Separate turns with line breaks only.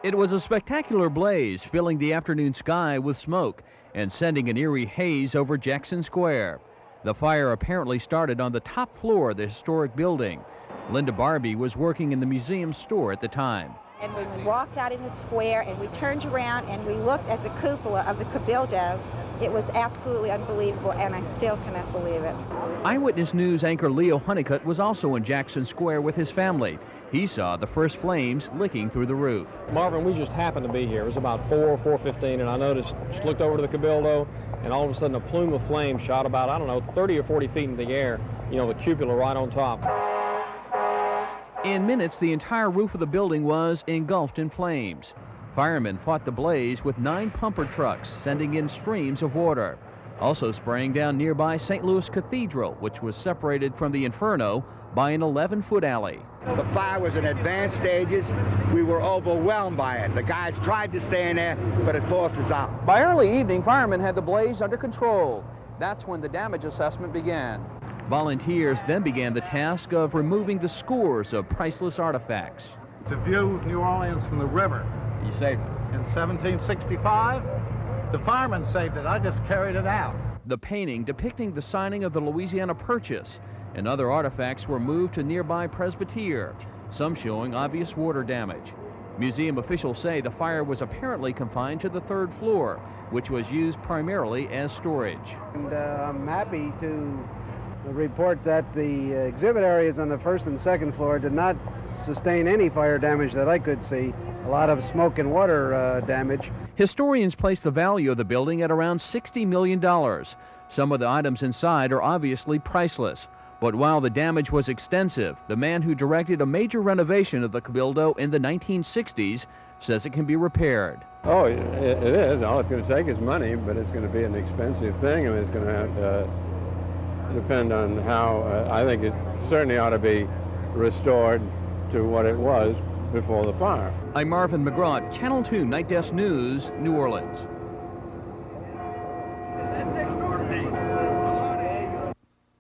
It was a spectacular blaze, filling the afternoon sky with smoke and sending an eerie haze over Jackson Square. The fire apparently started on the top floor of the historic building. Linda Barbie was working in the museum store at the time.
And when we walked out in the square and we turned around and we looked at the cupola of the Cabildo, it was absolutely unbelievable, and I still cannot believe it.
Eyewitness News anchor Leo Honeycutt was also in Jackson Square with his family. He saw the first flames licking through the roof.
Marvin, we just happened to be here. It was about 4:15, and I noticed, just looked over to the Cabildo, and all of a sudden a plume of flame shot about, I don't know, 30 or 40 feet in the air, you know, the cupola right on top.
In minutes, the entire roof of the building was engulfed in flames. Firemen fought the blaze with 9 pumper trucks, sending in streams of water. Also spraying down nearby St. Louis Cathedral, which was separated from the inferno by an 11-foot alley.
The fire was in advanced stages. We were overwhelmed by it. The guys tried to stay in there, but it forced us out.
By early evening, firemen had the blaze under control. That's when the damage assessment began. Volunteers then began the task of removing the scores of priceless artifacts.
It's a view of New Orleans from the river.
You saved it.
In 1765, the firemen saved it. I just carried it out.
The painting depicting the signing of the Louisiana Purchase and other artifacts were moved to nearby Presbytere, some showing obvious water damage. Museum officials say the fire was apparently confined to the 3rd floor, which was used primarily as storage.
And I'm happy to report that the exhibit areas on the 1st and 2nd floor did not sustain any fire damage that I could see. A lot of smoke and water damage.
Historians place the value of the building at around $60 million. Some of the items inside are obviously priceless. But while the damage was extensive, the man who directed a major renovation of the Cabildo in the 1960s says it can be repaired.
Oh, it is. All it's going to take is money, but it's going to be an expensive thing, and it's going to have to depend on how. I think it certainly ought to be restored to what it was before the fire.
I'm Marvin McGraw, Channel 2 Night Desk News, New Orleans.